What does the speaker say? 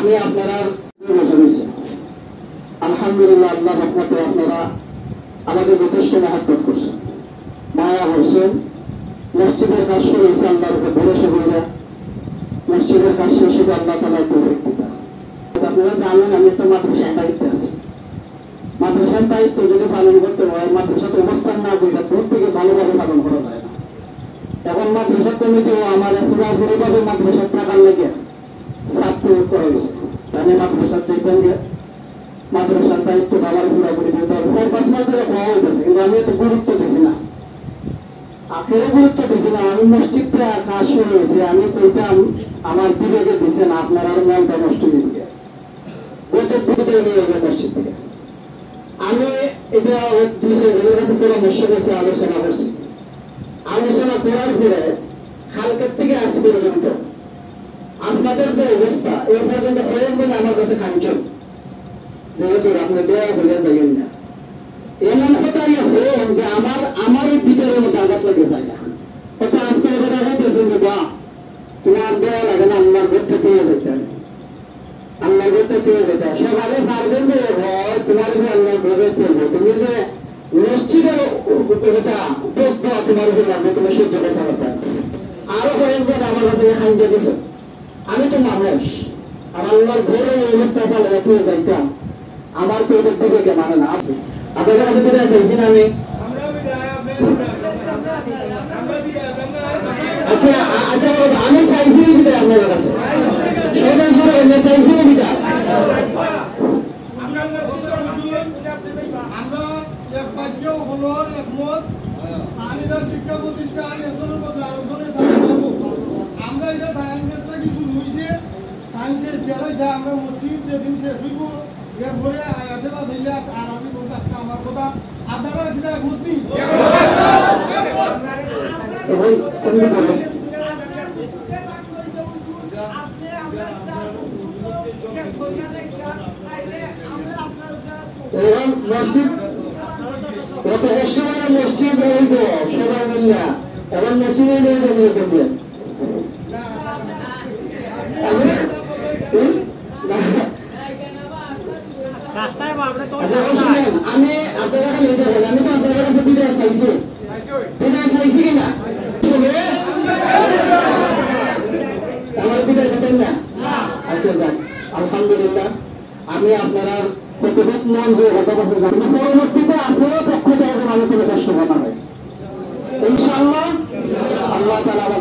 আমি আপনারা আলহামদুলিল্লাহ আল্লাহ রহমতে আপনারা আমাদের যথেষ্ট মহব্বত করছেন, মায়া করছেন। মসজিদের কাজ শুরু হয়েছে আল্লাহর উপর ভরসা করে, মসজিদের কাজ শেষ হবে আল্লাহ তাআলার তৌফিক দিতে। আপনারা জানেন আমি একটা মাদ্রাসার দায়িত্বে আছি। মাদ্রাসার দায়িত্ব যদি পালন করতে হয়, মাদ্রাসাতে অবস্থান না করে দূর থেকে ভালোভাবে পালন করা যায় না। এখন মাদ্রাসা কমিটিও আমার পুরোপুরিভাবে মাদ্রাসার টাকার লেগে চাপ প্রয়োগ করা হয়েছে। আমি মাদ্রাসার চাইতেন যে মাদ্রাসার দায়িত্ব আমার পুরোপুরি দিতে হবে। 4-5 মাস ধরে হওয়া হইতেছে, কিন্তু আমি একটু গুরুত্ব দিছি না, আখেরে গুরুত্ব দিছি না। আমি মসজিদটা কাজ শুরু হয়েছে, আমি কইতাম আমার বিবেকে দিছে না, আপনার আর মনটা নষ্ট হয়ে যাবে, ওইটা বিবেকে নিয়ে যাবে মসজিদ থেকে। আমি এটা দুজনের কাছে পরামর্শ করছি, আলোচনা করছি। আলোচনা করার পরে কালকের থেকে আজ পর্যন্ত আপনাদের যে অবস্থা, এই পর্যন্ত কয়েকজন আমার কাছে খাঞ্চন যে হুজুর আপনি দয়া করে যাইয়েন না, এমন কথা হলেন যে আমার এই ভিতরের মধ্যে আঘাত লেগে যায় না। হয়তো আজকে কথা হইতেছেন যে বা তোমার দয়া লাগে না, আল্লাহর ঘরটা পেয়ে যেতে হবে, আল্লাহর ঘরটা পেয়ে যেতে হবে। সকালে পারবেন যে হয় তোমার আল্লাহর ঘরে পড়বো, তুমি যে মসজিদের তোমার উপর লাগবে, তুমি সহ্য করতে পারবে। আরো কয়েকজন আমার কাছে খাইতে দিছে, আমি তো মানুষ, আর আল্লাহর ঘরে এই অবস্থায় পালে রেখে যাইতাম, আমার তো ওদের দিকে মানে না আছে। আপনাদের কাছে বিদায় চাইছি না আমি। আচ্ছা আচ্ছা আমি চাইছি বিদায় আপনাদের কাছে, সবাই জোরে এনে চাইছি বিদায়। শিক্ষা প্রতিষ্ঠান আমরা এটা সায়েন্সটা কি শুরু হয়েছে, সায়েন্সের বিদ্যালয় আমরা মসজিদ যেদিন শেষ হইব এরপরে আয়াতে বা দিলে আর আমি বলতে আমার কথা আপনারা এটা একমত নেই। মসজিদ কত কষ্ট করে মসজিদ হইব সবাই মিল্লা, এখন মসজিদে নিয়ে যাবে করবেন। আমি আপনারা খালি আমি তো আপনাদের কাছে বিদায় চাইছি, বিদায় চাইছি কিনা আমার বিদায় দিতেন না? আচ্ছা যান, আলহামদুলিল্লাহ আমি আপনারা কতটুক মন যে কথা বলতে জানি, পরবর্তীতে আপনারও পক্ষ থেকে আমি কোনো কষ্ট বানাবে ইনশাআল্লাহ। আল্লাহ তাআলা